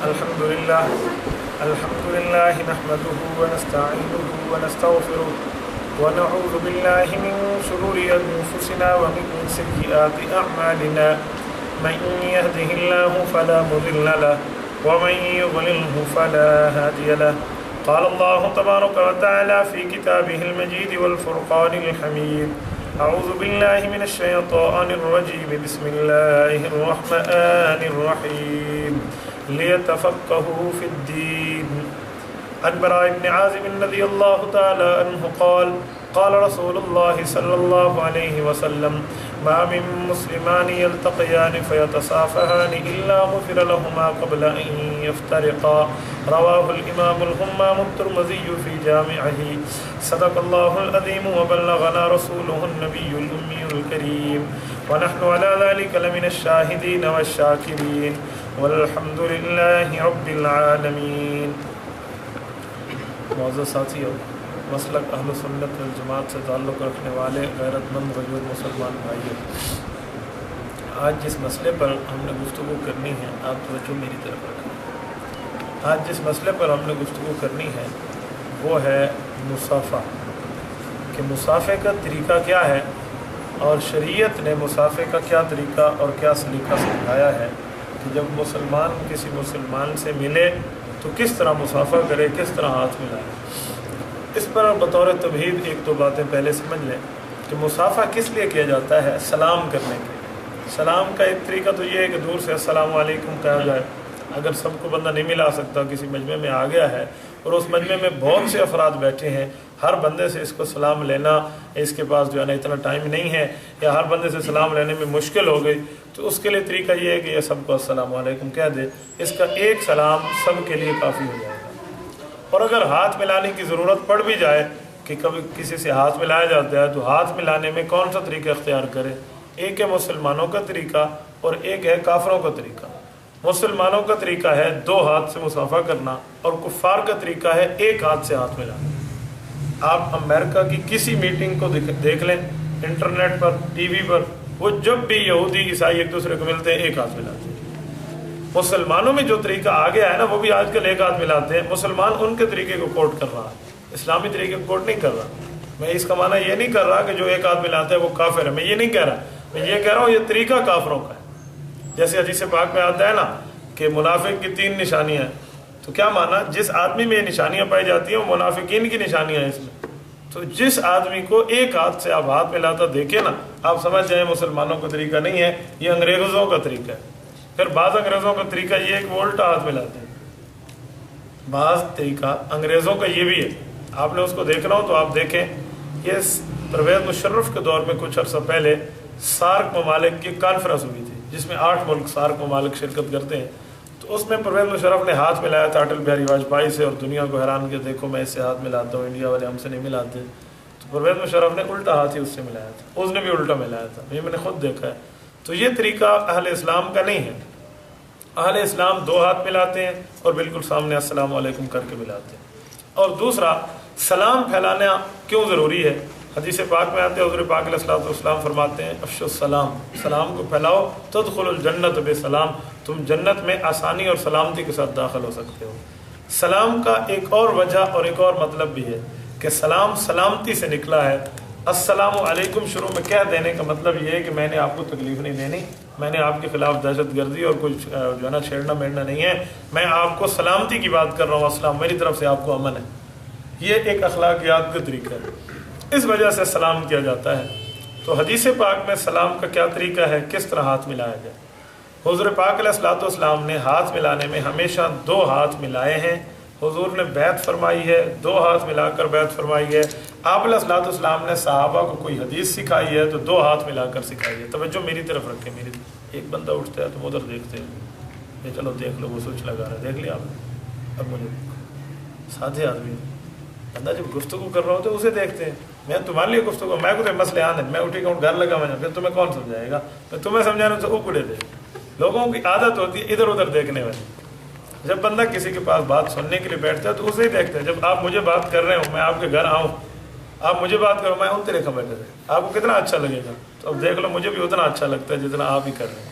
الحمد لله نحمده ونستعينه ونستغفره ونعوذ بالله من شرور أنفسنا ومن سيئات أعمالنا من يهده الله فلا مضل له ومن يضلله فلا هادي له قال الله تبارك وتعالى في كتابه المجيد والفرقان الحميد أعوذ بالله من الشيطان الرجيم بسم الله الرحمن الرحيم ليتفقهوا في الدين. عن براء بن عازب رضي الله تعالى عنه قال قال رسول الله صلى الله عليه وسلم ما من مسلمان يلتقيان فيتصافحان إلا غفر لهما قبل أن يفترقا. رواه الإمام الهمام الترمذي في جامعه. صدق الله العظيم وبلغنا رسوله النبي الأمي الكريم ونحن على ذلك لمن الشاهدين والشاكرين والحمد لله رب العالمین. معزز ساتھیو، مسلک اہل سنت والجماعت سے تعلق رکھنے والے غیرت مند وجود مسلمان بھائیوں، آج جس مسئلے پر ہم نے گفتگو کرنی ہے، آپ توجہ میری طرف رکھیں. آج جس مسئلے پر ہم نے گفتگو کرنی ہے وہ ہے مصافحہ، کہ مصافحے کا طریقہ کیا ہے اور شریعت نے مصافحے کا کیا طریقہ اور کیا سلیقہ سمجھایا ہے کہ جب مسلمان کسی مسلمان سے ملے تو کس طرح مصافحہ کرے، کس طرح ہاتھ ملائے. اس پر بطور تمہید ایک دو باتیں پہلے سمجھ لیں کہ مصافحہ کس لیے کیا جاتا ہے. سلام کرنے کے. سلام کا ایک طریقہ تو یہ ہے کہ دور سے السلام علیکم کہا جائے. اگر سب کو بندہ نہیں ملا سکتا، کسی مجمع میں آ گیا ہے اور اس مجمع میں بہت سے افراد بیٹھے ہیں، ہر بندے سے اس کو سلام لینا، اس کے پاس جو ہے نا اتنا ٹائم نہیں ہے، یا ہر بندے سے سلام لینے میں مشکل ہو گئی، تو اس کے لیے طریقہ یہ ہے کہ یہ سب کو السلام علیکم کہہ دے. اس کا ایک سلام سب کے لیے کافی ہو جائے گا. اور اگر ہاتھ ملانے کی ضرورت پڑ بھی جائے کہ کبھی کسی سے ہاتھ ملایا جاتا ہے تو ہاتھ ملانے میں کون سا طریقہ اختیار کرے. ایک ہے مسلمانوں کا طریقہ اور ایک ہے کافروں کا طریقہ. مسلمانوں کا طریقہ ہے دو ہاتھ سے مصافحہ کرنا اور کفار کا طریقہ ہے ایک ہاتھ سے ہاتھ ملانا. آپ امریکہ کی کسی میٹنگ کو دیکھ لیں، انٹرنیٹ پر، ٹی وی پر، وہ جب بھی یہودی عیسائی ایک دوسرے کو ملتے ہیں ایک ہاتھ ملاتے ہیں. مسلمانوں میں جو طریقہ آ گیا ہے نا، وہ بھی آج کل ایک ہاتھ ملاتے ہیں. مسلمان ان کے طریقے کو کوٹ کر رہا ہے، اسلامی طریقے کو کوٹ نہیں کر رہا. میں اس کا معنی یہ نہیں کر رہا کہ جو ایک ہاتھ ملاتا ہے وہ کافر ہے، میں یہ نہیں کہہ رہا. میں یہ کہہ رہا ہوں یہ طریقہ کافروں کا ہے. جیسے حدیث پاک میں آتا ہے نا کہ منافق کی 3 نشانیاں ہیں، تو کیا معنی؟ جس آدمی میں یہ نشانیاں پائی جاتی ہیں وہ منافقین کی نشانیاں ہیں اس میں. تو جس آدمی کو ایک ہاتھ سے آپ ہاتھ ملاتا دیکھیں نا، آپ سمجھ جائیں مسلمانوں کا طریقہ نہیں ہے، یہ انگریزوں کا طریقہ ہے. پھر بعض انگریزوں کا طریقہ یہ ہے کہ وہ الٹا ہاتھ ملاتے ہیں. بعض طریقہ انگریزوں کا یہ بھی ہے. آپ نے اس کو دیکھنا ہو تو آپ دیکھیں، یہ پرویز مشرف کے دور میں کچھ عرصہ پہلے سارک ممالک کی کانفرنس ہوئی تھی جس میں 8 ملک سارک ممالک شرکت کرتے ہیں. تو اس میں پرویز مشرف نے ہاتھ ملایا تھا اٹل بہاری واجپئی سے اور دنیا کو حیران کیا، دیکھو میں اس سے ہاتھ ملاتا ہوں، انڈیا والے ہم سے نہیں ملاتے. تو پرویز مشرف نے الٹا ہاتھ ہی اس سے ملایا تھا، اس نے بھی الٹا ملایا تھا. یہ میں نے خود دیکھا ہے. تو یہ طریقہ اہل اسلام کا نہیں ہے. اہل اسلام 2 ہاتھ ملاتے ہیں اور بالکل سامنے السلام علیکم کر کے ملاتے ہیں. اور دوسرا، سلام پھیلانا کیوں ضروری ہے؟ حدیث پاک میں آتے ہیں، حضور پاک علیہ الصلوۃ والسلام فرماتے ہیں افشوا السلام، سلام کو پھیلاؤ، تدخلوا الجنت بسلام، تم جنت میں آسانی اور سلامتی کے ساتھ داخل ہو سکتے ہو. سلام کا ایک اور وجہ اور ایک اور مطلب بھی ہے کہ سلام سلامتی سے نکلا ہے. السلام علیکم شروع میں کہہ دینے کا مطلب یہ ہے کہ میں نے آپ کو تکلیف نہیں دینی، میں نے آپ کے خلاف دہشت گردی اور کچھ جو ہے نا چھیڑنا میڑنا نہیں ہے، میں آپ کو سلامتی کی بات کر رہا ہوں، السلام میری طرف سے آپ کو امن ہے. یہ ایک اخلاقیات کا طریقہ ہے، اس وجہ سے سلام کیا جاتا ہے. تو حدیث پاک میں سلام کا کیا طریقہ ہے، کس طرح ہاتھ ملایا جائے. حضور پاک علیہ الصلوۃ والسلام نے ہاتھ ملانے میں ہمیشہ 2 ہاتھ ملائے ہیں. حضور نے بیعت فرمائی ہے، 2 ہاتھ ملا کر بیعت فرمائی ہے. آپ علیہ الصلوۃ والسلام نے صحابہ کو کوئی حدیث سکھائی ہے تو 2 ہاتھ ملا کر سکھائی ہے. توجہ میری طرف رکھیں، میری ایک بندہ اٹھتا ہے تو ادھر دیکھتے ہیں، یہ چلو دیکھ لو وہ سوچ لگا رہا ہے، دیکھ لیا آپ نے. اب مجھے سادھے آدمی بندہ جب گفتگو کر رہا ہوتا ہے اسے دیکھتے ہیں. میں تمہارے لیے گفتگو، میں کو مسئلے آنے، میں اٹھی کہ گھر لگا میں پھر تمہیں کون سمجھائے گا؟ میں تمہیں سمجھانے سے اکڑے دے. لوگوں کی عادت ہوتی ہے ادھر ادھر دیکھنے والی. جب بندہ کسی کے پاس بات سننے کے لیے بیٹھتا ہے تو اسے ہی دیکھتا ہے. جب آپ مجھے بات کر رہے ہوں، میں آپ کے گھر آؤں، آپ مجھے بات کرو، میں ان طریقہ بیٹھے تھے، آپ کو کتنا اچھا لگے گا؟ تو اب دیکھ لو مجھے بھی اتنا اچھا لگتا ہے جتنا آپ ہی کر رہے ہیں.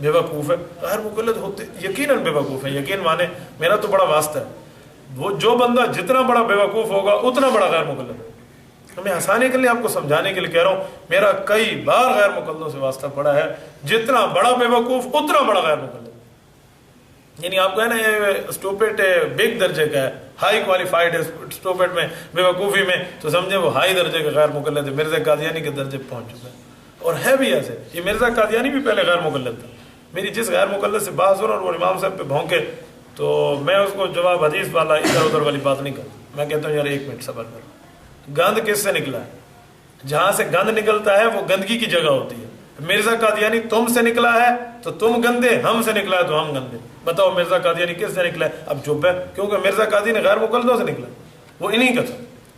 بے وقوف ہے. غیر مقلد ہوتے یقیناً بے وقوف ہے. یقین مانے میرا تو بڑا واسطہ ہے. وہ جو بندہ جتنا بڑا بے وقوف ہوگا اتنا بڑا غیر مقلد ہے. میں آسانی کے لیے آپ کو سمجھانے کے لیے کہہ رہا ہوں, میرا کئی بار غیر مقلدوں سے واسطہ پڑا ہے. جتنا بڑا بے وقوف اتنا بڑا غیر مقلد. یعنی آپ کو ہے نا یہ اسٹوپٹ بگ درجے کا ہے, ہائی کوالیفائڈ ہے اسٹوپٹ میں, بے وقوفی میں, تو سمجھے وہ ہائی درجے کا غیر مقلد ہے. مرزا قادیانی کے درجے پہنچ چکا ہے اور ہے بھی ایسے. یہ مرزا قادیانی بھی پہلے غیر مقلد تھا. میری جس غیر مقلد سے بات ہو رہا اور وہ امام صاحب پہ بھونکے تو میں اس کو جواب حدیث والا ادھر ادھر والی بات نہیں کرتا. میں کہتا ہوں یار ایک منٹ صبر کرو. گند کس سے نکلا ہے؟ جہاں سے گند نکلتا ہے وہ گندگی کی جگہ ہوتی ہے. مرزا قادیانی تم سے نکلا ہے تو تم گندے, ہم سے نکلا ہے تو ہم گندے. بتاؤ مرزا قادیانی کس سے نکلا ہے؟ اب چپ ہے, کیونکہ مرزا قادیانی غیر مقلدوں سے نکلا, وہ انہیں کا تھا.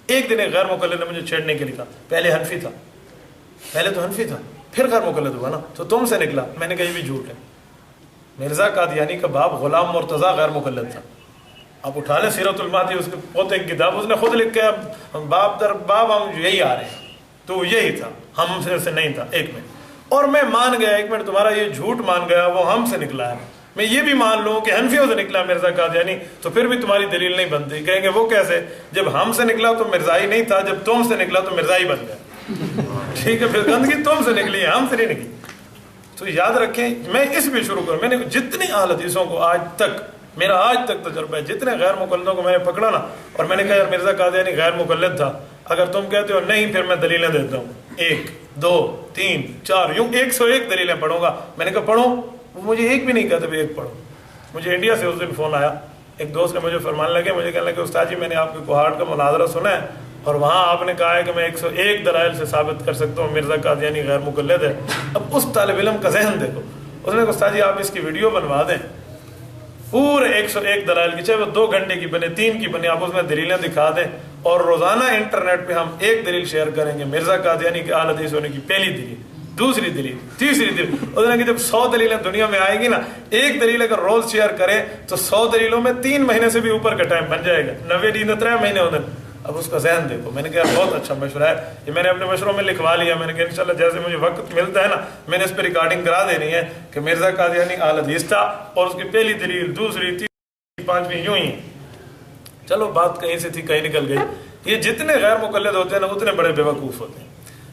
ایک دن ایک غیر مقلد نے مجھے چھیڑنے کے لیے کہا, پہلے حنفی تھا, پہلے تو حنفی تھا پھر غیر مقلد ہوا نا, تو تم سے نکلا. میں نے کہا یہ بھی جھوٹ ہے. مرزا قادیانی کا باپ غلام مرتضیٰ غیر مقلد تھا. آپ اٹھا لیں سیرت المہدی, اس کے پوتے کی کتاب, اس نے خود لکھا ہے باپ در باپ ہم یہی آ رہے ہیں, تو یہی تھا, ہم سے نہیں تھا. ایک منٹ, اور میں مان گیا, ایک منٹ تمہارا یہ جھوٹ مان گیا وہ ہم سے نکلا ہے. میں یہ بھی مان لوں کہ حنفیوں سے نکلا مرزا قادیانی, تو پھر بھی تمہاری دلیل نہیں بنتی. کہیں گے وہ کیسے؟ جب ہم سے نکلا تو مرزائی نہیں تھا, جب تم سے نکلا تو مرزائی بن گیا. ٹھیک ہے, پھر گندگی تم سے نکلی ہے, ہم سے نہیں نکلی. تو یاد رکھیں, میں اس پہ شروع کروں. میں نے جتنی اہل حدیثوں کو آج تک, میرا آج تک تجربہ ہے, جتنے غیر مقلدوں کو میں نے پکڑا نا, اور میں نے کہا یار مرزا قادیانی غیر مقلد تھا, اگر تم کہتے ہو نہیں پھر میں دلیلیں دیتا ہوں, 1 2 3 4 یوں 101 دلیلیں پڑھوں گا. میں نے کہا پڑھو. وہ مجھے ایک بھی نہیں کہتے بھی ایک پڑھو. مجھے انڈیا سے اس دن فون آیا, ایک دوست نے مجھے فرمانے لگے, مجھے کہنے لگے استاد جی میں نے آپ کے کوہاٹ کا مناظرہ سنا ہے اور وہاں آپ نے کہا ہے کہ میں 101 دلائل سے ثابت کر سکتا ہوں مرزا قادیانی غیر مقلد ہے. اب اس طالب علم کا ذہن دیکھو, اس نے کہا استاد جی آپ اس کی ویڈیو بنوا دیں پورے 101 دلائل کی, چاہے وہ 2 گھنٹے کی بنے 3 کی بنے, آپ اس میں دلیلیں دکھا دیں, اور روزانہ انٹرنیٹ پہ ہم ایک دلیل شیئر کریں گے مرزا قادیانی کے اہل حدیث ہونے کی. پہلی دلیل, دوسری دلیل, تیسری دلیل. اس نے کہ جب 100 دلیلیں دنیا میں آئیں گی نا, ایک دلیل اگر روز شیئر کرے تو 100 دلیلوں میں 3 مہینے سے بھی اوپر کا ٹائم بن جائے گا. 90 دن 3 مہینے ہوتے. اب اس کا ذہن دیکھو. میں نے کہا بہت اچھا مشورہ ہے, یہ میں نے اپنے مشوروں میں لکھوا لیا. میں نے کہا انشاءاللہ جیسے مجھے وقت ملتا ہے نا, میں نے اس پہ ریکارڈنگ کرا دینی ہے کہ مرزا قادیانی اہل حدیث تھا, اور اس کی پہلی دلیل, دوسری, تیسری, 5ویں یوں ہی. چلو بات کہیں سے تھی کہیں نکل گئی. یہ جتنے غیر مقلد ہوتے ہیں نا اتنے بڑے بے وقوف ہوتے ہیں.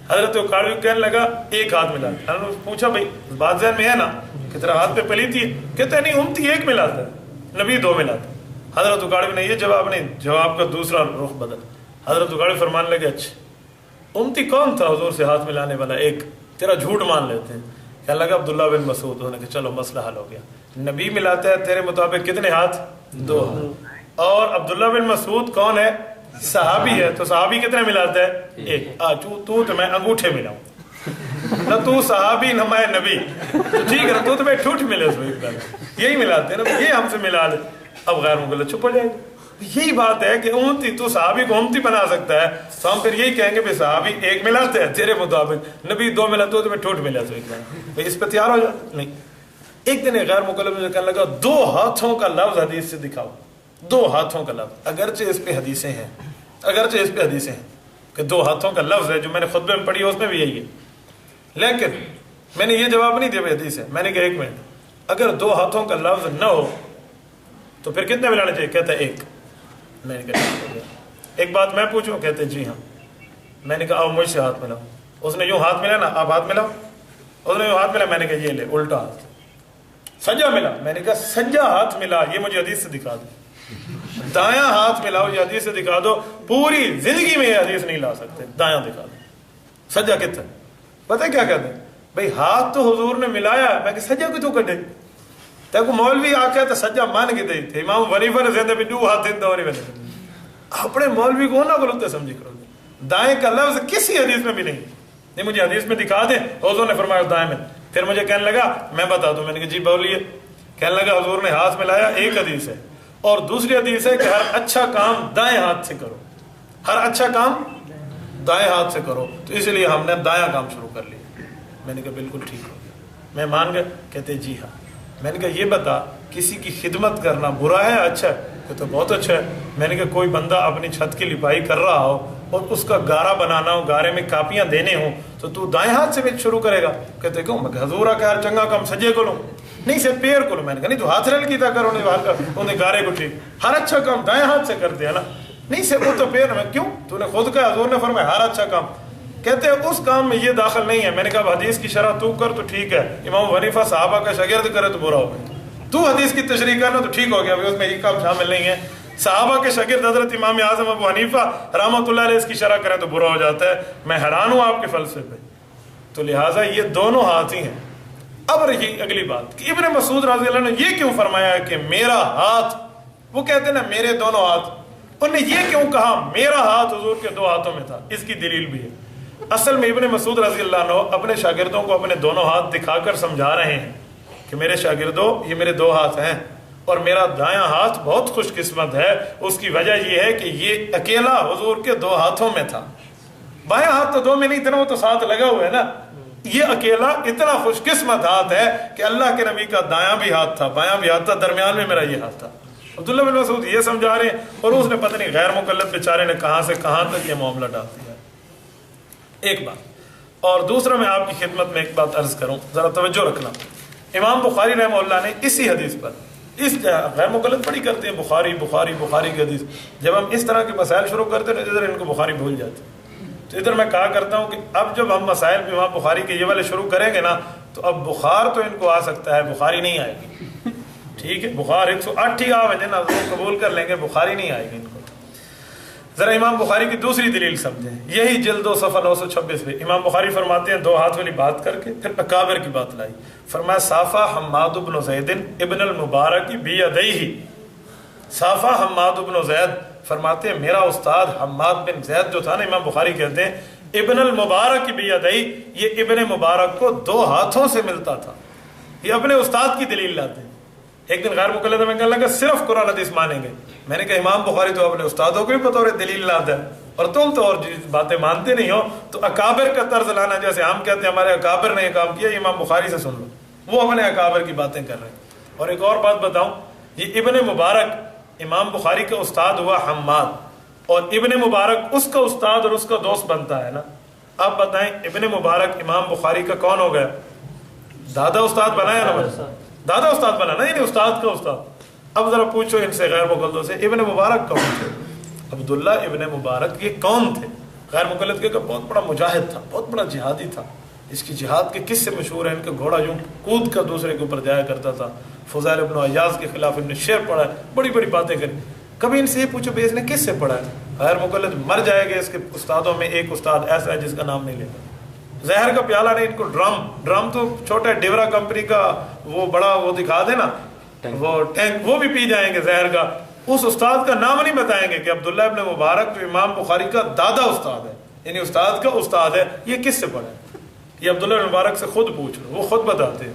حضرت قاضی کہنے لگا ایک ہاتھ ملا. حضرت نے پوچھا بھائی بات ذہن میں ہے نا کہ تیرا ہاتھ پہ پلیتی ہے؟ کہتے ہیں نہیں امتی ایک ملاتا ہے, نبی 2 ملاتا. حضرت قاضی نے یہ جواب نہیں, جواب کا دوسرا رخ بدل. حضرت قاضی فرمانے لگے اچھا امتی کون تھا حضور سے ہاتھ ملانے والا؟ ایک, تیرا جھوٹ مان لیتے ہیں. کہنے لگا عبداللہ بن مسعود. انہوں نے کہا چلو مسئلہ حل ہو گیا. نبی ملاتا ہے تیرے مطابق کتنے ہاتھ؟ 2 ہاتھ. اور عبداللہ بن مسعود کون ہے؟ صحابی ہے. تو صحابی کتنے ملاتا ہے؟ 1. تو میں انگوٹھے ملاؤں, نہ تو صحابی نہ میں نبی, تو ٹھیک ہے نا, تو میں ٹھوٹ ملے اس میں, یہی ملاتے ہیں نا, یہ ہم سے ملا لے. اب غیر مقلد چپ ہو جائے گا. یہی بات ہے کہ امتی, تو صحابی کو امتی بنا سکتا ہے, تو ہم پھر یہی کہیں گے صحابی 1 ملاتے ہیں تیرے مطابق, نبی 2 ملاتے ہو تو میں ٹھوٹ ملا. تو اس پہ تیار ہو جا. نہیں, ایک دن غیر مقلد مجھے کہنے لگا 2 ہاتھوں کا لفظ حدیث سے دکھاؤ. 2 ہاتھوں کا لفظ, اگرچہ اس پہ حدیثیں ہیں, اگرچہ اس پہ حدیثیں ہیں کہ 2 ہاتھوں کا لفظ ہے, جو میں نے خطبے میں پڑھی ہے اس میں بھی یہی ہے, لیکن میں نے یہ جواب نہیں دیا حدیث ہے. میں نے کہا 1 منٹ, اگر 2 ہاتھوں کا لفظ نہ ہو تو پھر کتنے ملانے چاہیے؟ کہتا ہے 1. میں نے کہا ایک بات میں پوچھوں؟ کہتے جی ہاں. میں نے کہا آؤ مجھ سے ہاتھ ملاؤ. اس نے یوں ہاتھ ملا نا, آپ ہاتھ ملاؤ. اس نے یوں ہاتھ ملا. میں نے کہا یہ لے الٹا ہاتھ. سجا ملا. میں نے کہا سجا ہاتھ ملا, یہ مجھے حدیث سے دکھا دو. دایاں ہاتھ ملاؤ, یہ حدیث سے دکھا دو. پوری زندگی میں یہ حدیث نہیں لا سکتے. دایاں دکھا دو. سجا کتنا پتہ کیا کہتے ہیں بھائی, ہاتھ تو حضور نے ملایا. میں کہ سجا کو تو کٹے تاکہ مولوی آکھے تو سجا مان کے دے تھے. امام ونیفہ نے زندہ بھی 2 ہاتھ دن دوری میں اپنے مولوی کو نہ غلط سمجھی کرو. دائیں کا لفظ کسی حدیث میں بھی نہیں. نہیں مجھے حدیث میں دکھا دیں حضور نے فرمایا دائیں میں. پھر مجھے کہنے لگا میں بتا دوں. میں نے کہا جی بولیے. کہنے لگا حضور نے ہاتھ ملایا, ایک حدیث ہے, اور دوسری حدیث ہے کہ ہر اچھا کام دائیں ہاتھ سے کرو. ہر اچھا کام دائیں ہاتھ سے کرو. تو اس لیے ہم نے دایاں کام شروع کر لیا. میں نے کہا بالکل ٹھیک ہو گیا, میں مان گیا. کہتے جی ہاں. میں نے کہا یہ بتا کسی کی خدمت کرنا برا ہے اچھا ہے؟ کہ تو بہت اچھا ہے. میں نے کہا کوئی بندہ اپنی چھت کی لپائی کر رہا ہو اور اس کا گارا بنانا ہو, گارے میں کاپیاں دینے ہوں, تو تو دائیں ہاتھ سے بھی شروع کرے گا. کہتے کیوں؟ میں حضور آ کے ہر چنگا کام سجے کو لوں, نہیں سے پیر کو لوں. میں نے کہا نہیں تو ہاتھ رل کیتا کرو, انہیں گارے کو ٹھیک, ہر اچھا کام دائیں ہاتھ سے کرتے ہیں نا, نہیں سے وہ تو پیر میں. کیوں؟ تو نے خود کا, حضور نے فرمایا ہر اچھا کام. کہتے ہیں اس کام میں یہ داخل نہیں ہے. میں نے کہا حدیث کی شرح تو کر تو ٹھیک ہے, امام حنیفہ صحابہ کا شاگرد کرے تو برا ہو گیا. تو حدیث کی تشریح کرنا تو ٹھیک ہو گیا, اس میں یہ کام شامل نہیں ہے. صحابہ کے شاگرد حضرت امام اعظم ابو حنیفہ رحمۃ اللہ علیہ اس کی شرح کریں تو برا ہو جاتا ہے. میں حیران ہوں آپ کے فلسفے پہ. تو لہٰذا یہ دونوں ہاتھ ہی ہیں. اب رہی اگلی بات کہ ابن مسعود رضی اللہ عنہ نے یہ کیوں فرمایا ہے کہ میرا ہاتھ, وہ کہتے ہیں نا میرے دونوں ہاتھ, انہوں نے یہ کیوں کہا میرا ہاتھ حضور کے دو ہاتھوں میں تھا؟ اس کی دلیل بھی ہے. اصل میں ابن مسعود رضی اللہ عنہ اپنے شاگردوں کو اپنے دونوں ہاتھ دکھا کر سمجھا رہے ہیں کہ میرے شاگردوں یہ میرے دو ہاتھ ہیں, اور میرا دایاں ہاتھ بہت خوش قسمت ہے. اس کی وجہ یہ ہے کہ یہ اکیلا حضور کے دو ہاتھوں میں تھا. بایاں ہاتھ تو دو میں نہیں تھا, وہ تو ساتھ لگا ہوا ہے نا. یہ اکیلا اتنا خوش قسمت ہاتھ ہے کہ اللہ کے نبی کا دایاں بھی ہاتھ تھا, بایاں بھی ہاتھ تھا, درمیان میں میرا یہ ہاتھ تھا. عبداللہ بن مسعود یہ سمجھا رہے ہیں, اور اس نے پتہ نہیں غیر مکلف بیچارے نے کہاں سے کہاں تک یہ معاملہ ڈال دیا. ایک بات. اور دوسرا میں آپ کی خدمت میں ایک بات عرض کروں, ذرا توجہ رکھنا. امام بخاری رحمہ اللہ نے اسی حدیث پر, اس غیر مقلد بڑی کرتے ہیں بخاری کی حدیث, جب ہم اس طرح کے مسائل شروع کرتے ہیں ادھر ان کو بخاری بھول جاتے ہیں. تو ادھر میں کہا کرتا ہوں کہ اب جب ہم مسائل بھی امام بخاری کے یہ والے شروع کریں گے نا, تو اب بخار تو ان کو آ سکتا ہے, بخاری نہیں آئے گی. ٹھیک ہے, بخار 108 ہی آوے نا, قبول کر لیں گے, بخاری نہیں آئے گی ان کو. ذرا امام بخاری کی دوسری دلیل سمجھیں. یہی جلد و صفحہ 926 پہ امام بخاری فرماتے ہیں, دو ہاتھ والی بات کر کے پھر اکابر کی بات لائی. فرمایا صافہ حماد بن زید ابن المبارک بیدیہ. صافہ حماد بن زید فرماتے ہیں میرا استاد حماد بن زید جو تھا نا, امام بخاری کہتے ہیں ابن المبارک بیدیہ, یہ ابن مبارک کو دو ہاتھوں سے ملتا تھا. یہ اپنے استاد کی دلیل لاتے ہیں. ایک دن غیر مقلد میں کہنے لگا صرف قرآن حدیث مانیں گے. میں نے کہا امام بخاری تو اپنے استادوں کو بھی بطور دلیل لاتا ہے, اور تم تو اور باتیں مانتے نہیں ہو. تو اکابر کا طرز لانا, جیسے ہم کہتے ہیں ہمارے اکابر نے یہ کام کیا, امام بخاری سے سن لو, وہ اپنے اکابر کی باتیں کر رہے ہیں. اور ایک اور بات بتاؤں, یہ ابن مبارک امام بخاری کا استاد ہوا حماد, اور ابن مبارک اس کا استاد اور اس کا دوست بنتا ہے نا. آپ بتائیں ابن مبارک امام بخاری کا کون ہو گیا؟ دادا استاد بنایا نا, دادا استاد بنا نا, یعنی استاد کا استاد. اب ذرا پوچھو ان سے غیر مقلدوں سے, ابن مبارک کون تھے؟ عبداللہ ابن مبارک یہ کون تھے؟ غیر مقلد کے بہت بڑا مجاہد تھا, بہت بڑا جہادی تھا. اس کی جہاد کے قصے مشہور ہیں, ان کا گھوڑا یوں کود کر دوسرے کے اوپر جایا کرتا تھا. فضیل ابن عیاض کے خلاف ان نے شعر پڑھا ہے, بڑی بڑی باتیں کری. کبھی ان سے یہ پوچھو بھائی اس نے کس سے پڑھا ہے؟ غیر مقلد مر جائے گا. اس کے استادوں میں ایک استاد ایسا ہے جس کا نام نہیں لیتا. زہر کا پیالہ نہیں, ان کو ڈرم تو چھوٹا ڈیورا کمپنی کا وہ بڑا وہ دکھا دے نا, وہ ٹینک, وہ بھی پی جائیں گے زہر کا. اس استاد کا نام نہیں بتائیں گے کہ عبداللہ ابن مبارک جو امام بخاری کا دادا استاد ہے, یعنی استاد کا استاد ہے, یہ کس سے پڑھا ہے؟ یہ عبداللہ ابن مبارک سے خود پوچھ لو, وہ خود بتاتے ہیں.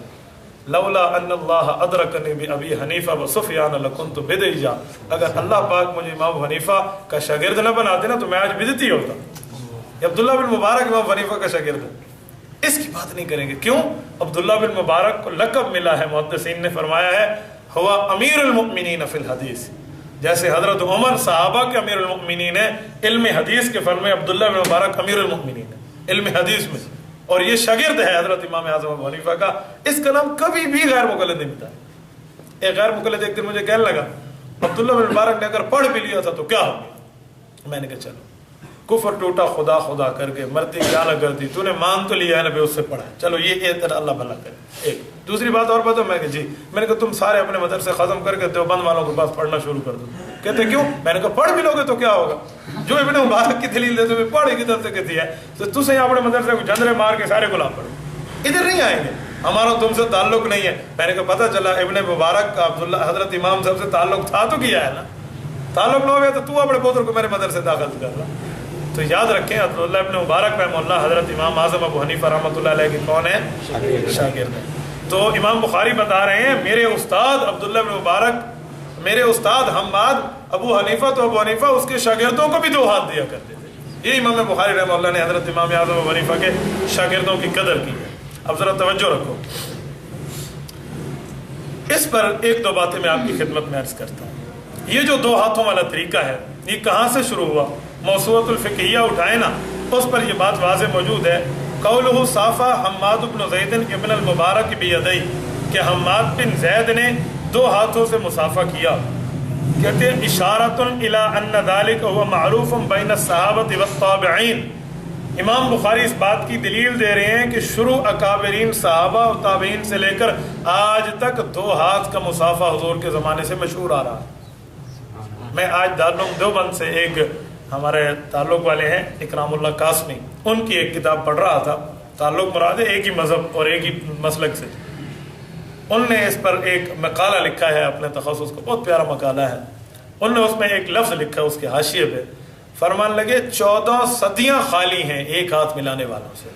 لولا ان اللہ ادرکنی بابی حنیفہ وسفیان لکنت بدعیا. اگر اللہ پاک مجھے امام حنیفہ کا شاگرد نہ بناتے نا تو میں آج بدعتی ہوتا. عبداللہ بن مبارک امام حنیفہ کا شاگرد ہے. اس کی بات نہیں کریں گے. کیوں؟ عبداللہ بن مبارک کو لقب ملا ہے, محدثین نے فرمایا ہے ہوا امیر المؤمنین فی الحدیث. جیسے حضرت عمر صحابہ کے امیر المؤمنین ہیں, علم حدیث کے فن میں عبداللہ بن مبارک امیر المؤمنین ہے علم حدیث میں, اور یہ شاگرد ہے حضرت امام اعظم ابو حنیفہ کا. اس کا نام کبھی بھی غیر مقلد نہیں بتایا. ایک غیر مقلد ایک دن مجھے کہنے لگا عبداللہ بن مبارک نے اگر پڑھ بھی لیا تھا تو کیا ہو گیا؟ میں نے کہا چلو کفر ٹوٹا خدا خدا کر کے مرتی کیا نہ کرتی, تو نے مان تو لیا ہے نا بھائی, اس سے پڑھا ہے, چلو یہ اللہ بھلا کرے. ایک دوسری بات اور بتاؤ. میں کہ جی, میں نے کہا تم سارے اپنے مدرسے ختم کر کے دیوبند والوں کے پاس پڑھنا شروع کر دو. کہتے کیوں؟ میں نے کہا پڑھ بھی لوگے تو کیا ہوگا؟ جو ابن مبارک کی دلیل دیتے ہوئے پڑھ کی طرف سے کہتی ہے تو تم سے اپنے مدرسے کو جندرے مار کے سارے غلام پڑھو, ادھر نہیں آئیں گے, ہمارا تم سے تعلق نہیں ہے. میں نے کہا پتہ چلا ابن مبارک کا عبداللہ حضرت امام صاحب سے تعلق تھا تو کیا ہے نا, تعلق نہ ہو گیا تو اپنے پوتر کو میرے مدرسے داخل کر رہا. تو یاد رکھیں عبداللہ ابن مبارک رحمہ اللہ حضرت امام اعظم ابو حنیفہ رحمۃ اللہ علیہ کے کون ہیں؟ شاگرد ہیں. تو امام بخاری بتا رہے ہیں میرے استاد عبداللہ ابن مبارک, میرے استاد حماد ابو حنیفہ, تو ابو حنیفہ اس کے شاگردوں کو بھی دو ہاتھ دیا کرتے تھے. یہ امام بخاری رحمہ اللہ نے حضرت امام اعظم ابو حنیفہ کے شاگردوں کی قدر کی ہے. اب ذرا توجہ رکھو, اس پر ایک دو باتیں میں آپ کی خدمت میں عرض کرتا ہوں. یہ جو دو ہاتھوں والا طریقہ ہے یہ کہاں سے شروع ہوا؟ موسوعۃ الفقہیہ اٹھائیں نا، اس پر یہ بات واضح موجود ہے. قولہ صافہ حماد بن زید ابن المبارک بیدئی، کہ حماد بن زید نے 2 ہاتھوں سے مصافحہ کیا. کہتے ہیں اشارۃ الی ان ذلک هو معروف بین الصحابۃ والتابعین. امام بخاری اس بات کی دلیل دے رہے ہیں کہ شروع اکابرین صحابہ اور تابعین سے لے کر آج تک 2 ہاتھ کا مصافحہ حضور کے زمانے سے مشہور آ رہا ہے. میں آج دارالعلوم دیوبند سے ایک ہمارے تعلق والے ہیں اکرام اللہ قاسمی، ان کی ایک کتاب پڑھ رہا تھا. تعلق مراد ہے ایک ہی مذہب اور ایک ہی مسلک سے. ان نے اس پر ایک مقالہ لکھا ہے اپنے تخصص کو، بہت پیارا مقالہ ہے. ان نے اس میں ایک لفظ لکھا ہے اس کے حاشیے پہ، فرمان لگے 14 صدیاں خالی ہیں ایک ہاتھ ملانے والوں سے.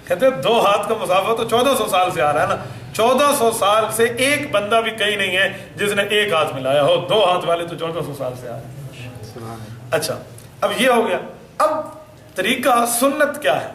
کہتے 2 ہاتھ کا مصافحہ تو 1400 سال سے آ رہا ہے نا. 1400 سال سے ایک بندہ بھی کہیں نہیں ہے جس نے ایک ہاتھ ملایا ہو. 2 ہاتھ والے تو 1400 سال سے آ رہے ہیں. اچھا اب یہ ہو گیا. اب طریقہ سنت کیا ہے؟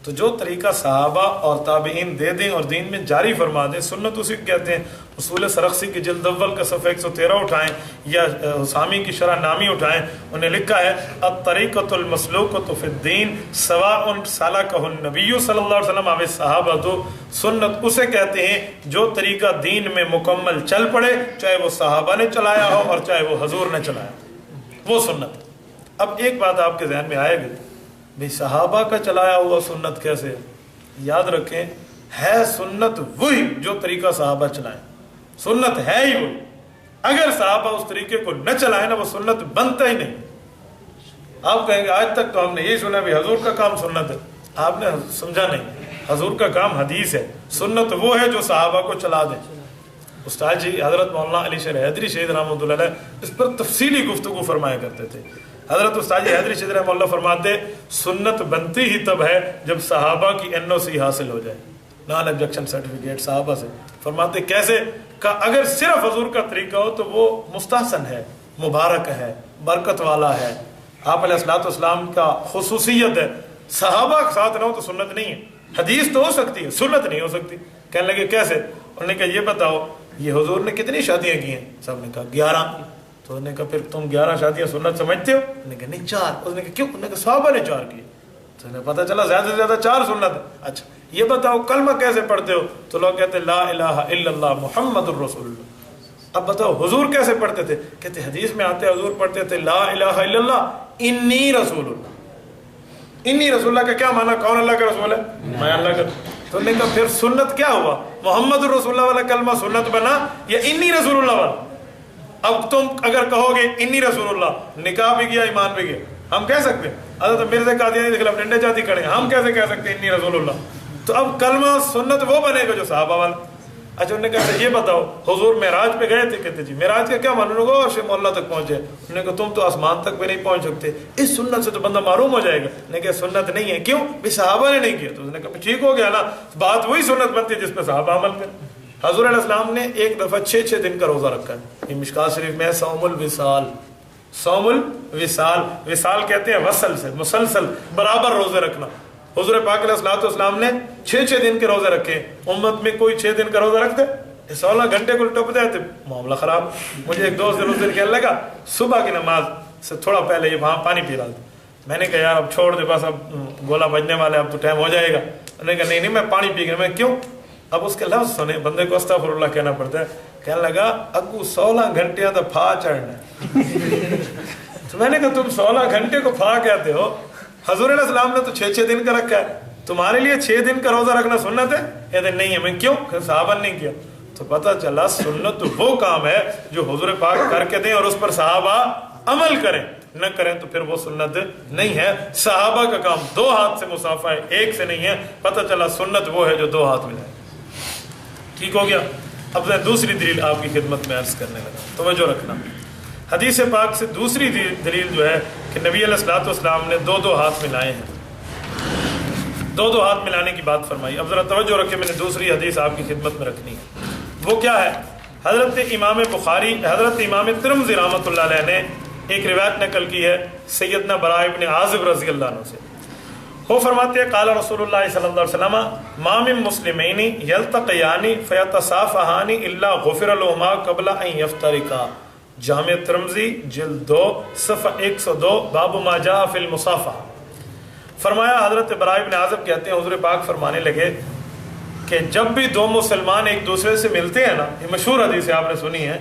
تو جو طریقہ صحابہ اور تابعین دے دیں اور دین میں جاری فرما دیں، سنت اسی کو کہتے ہیں. اصول سرخسی کی جلد اول کا صفحہ 113 اٹھائیں یا حسامی کی شرح نامی اٹھائیں، انہیں لکھا ہے الطریقۃ المسلوکۃ فی الدین سواء سلکہ النبی صلی اللہ علیہ وسلم او صحابہ. سنت اسے کہتے ہیں جو طریقہ دین میں مکمل چل پڑے، چاہے وہ صحابہ نے چلایا ہو اور چاہے وہ حضور نے چلایا ہو، وہ سنت. اب ایک بات آپ کے ذہن میں آئے گی، بھئی صحابہ کا چلایا ہوا سنت کیسے؟ یاد رکھیں ہے سنت وہی جو طریقہ صحابہ چلائیں. سنت ہے ہی وہی. اگر صحابہ اس طریقے کو نہ چلائیں نا، وہ سنت بنتا ہی نہیں. آپ کہیں گے آج تک تو ہم نے یہی سنا بھی حضور کا کام سنت ہے. آپ نے سمجھا نہیں، حضور کا کام حدیث ہے. سنت وہ ہے جو صحابہ کو چلا دیں. استاد جی حضرت مولانا علی شیر حیدری شہید رحمۃ اللہ علیہ اس پر تفصیلی گفتگو فرمایا کرتے تھے. حضرت استاد جی حیدری شہید رحمۃ اللہ فرماتے سنت بنتی ہی تب ہے جب صحابہ کی NOC حاصل ہو جائے، نان آبجیکشن سرٹیفکیٹ صحابہ سے. فرماتے کیسے؟ کہ اگر صرف حضور کا طریقہ ہو تو وہ مستحسن ہے، مبارک ہے، برکت والا ہے، آپ علیہ الصلوۃ والسلام کا خصوصیت ہے. صحابہ کے ساتھ نہ ہو تو سنت نہیں ہے. حدیث تو ہو سکتی ہے، سنت نہیں ہو سکتی. کہنے لگے کیسے؟ انہوں نے کہا یہ بتاؤ یہ حضور نے کتنی شادیاں کی ہیں؟ سب نے کہا 11. تو انہوں نے کہا پھر تم 11 شادیاں سنت سمجھتے ہو؟ انہوں نے کہا نہیں 4. اس نے کہا کیوں؟ انہوں نے کہا صحابہ نے 4 کی. تو انہیں پتہ چلا زیادہ سے زیادہ 4 سنت ہے. اچھا یہ بتاؤ کلمہ کیسے پڑھتے ہو؟ تو لوگ کہتے لا الہ الا اللہ محمد الرسول اللہ. اب بتاؤ حضور کیسے پڑھتے تھے؟ کہتے حدیث میں آتے حضور پڑھتے تھے لا الہ الا اللہ انی رسول اللہ. انی رسول اللہ کا کیا معنی؟ کون اللہ کا رسول ہے؟ میں اللہ کا. تو انہوں نے کہا پھر سنت کیا ہوا؟ محمد الرسول اللہ والا کلمہ سنت بنا یا انی رسول اللہ والا؟ اب تم اگر کہو گے انی رسول اللہ، نکاح بھی گیا ایمان بھی گیا. ہم کہہ سکتے ہیں حضرت مرزا قادیانی کے خلاف ڈنڈے جاتی کھڑے، ہم کیسے کہہ سکتے ہیں انی رسول اللہ؟ تو اب کلمہ سنت وہ بنے گا جو صحابہ والا. اچھا انہوں نے کہا یہ بتاؤ حضور معراج پہ گئے تھے؟ کہتے جی. معراج کا کیا مانو گا؟ عرش مولا تک پہنچے. انہوں نے کہا تم تو آسمان تک بھی نہیں پہنچ سکتے، اس سنت سے تو بندہ معروم ہو جائے گا. نے کہا سنت نہیں ہے. کیوں؟ بھی صحابہ نے نہیں کیا. تو اس نے کہا ٹھیک ہو گیا نا، بات وہی سنت بنتی ہے جس پہ صحابہ عمل کریں. حضور علیہ السلام نے ایک دفعہ 6 دن کا روزہ رکھا ہے. یہ مشکات شریف میں صوم الوصال. صوم الوصال، وصال کہتے ہیں وصل سے، مسلسل برابر روزے رکھنا. حضور پاک علیہ الصلوۃ والسلام نے 6 دن کے روزے رکھے. امت میں کوئی 6 دن کا روزہ رکھتے؟ 16 گھنٹے کو ٹپ جاتے، معاملہ خراب. مجھے ایک دوست اس دن کہنے لگا صبح کی نماز سے تھوڑا پہلے یہ وہاں پانی پی رہا تھا. میں نے کہا یار اب چھوڑ دے، بس اب گولا بجنے والا ہے، اب تو ٹائم ہو جائے گا. انہوں نے کہا نہیں میں پانی پی گیا. میں کیوں؟ اب اس کے لفظ سنے، بندے کو استغفر اللہ کہنا پڑتا ہے. کہنے لگا اگو 16 گھنٹے تو پھا چڑھنا. تو میں نے کہا تم 16 گھنٹے کو پھا کہتے ہو؟ حضور علیہ السلام نے تو 6 دن کا رکھا ہے، تمہارے لیے 6 دن کا روزہ رکھنا سنت ہے؟ کہتے نہیں ہے. میں کیوں؟ کہ صحابہ نے نہیں کیا. تو پتہ چلا سنت وہ کام ہے جو حضور پاک کر کے دیں اور اس پر صحابہ عمل کریں. نہ کریں تو پھر وہ سنت نہیں ہے. صحابہ کا کام 2 ہاتھ سے مصافحہ ہے، 1 سے نہیں ہے. پتہ چلا سنت وہ ہے جو 2 ہاتھ ملائے. ٹھیک ہو گیا. اب میں دوسری دلیل آپ کی خدمت میں عرض کرنے لگا، توجہ رکھنا. حدیث پاک سے دوسری دلیل جو ہے کہ نبی علیہ الصلوۃ والسلام نے 2 ہاتھ ملائے ہیں. 2 ہاتھ ملانے کی بات فرمائی. اب ذرا توجہ رکھیں، میں نے دوسری حدیث آپ کی خدمت میں رکھنی ہے. وہ کیا ہے؟ حضرت امام بخاری، حضرت امام ترمذی رحمۃ اللہ علیہ نے ایک روایت نقل کی ہے سیدنا براء ابن عازب رضی اللہ عنہ سے. وہ فرماتے ہیں قال رسول اللہ صلی اللہ علیہ وسلم ما من مسلمین یلتقیان فیتصافحان الا غفر لهما قبل ان یفترقا. جامع ترمذی جلد 2 صفحہ 102 باب ما جاء فی المصافحہ. فرمایا حضرت براء بن عازب کہتے ہیں حضور پاک فرمانے لگے کہ جب بھی دو مسلمان ایک دوسرے سے ملتے ہیں نا، یہ مشہور حدیث ہے آپ نے سنی ہے،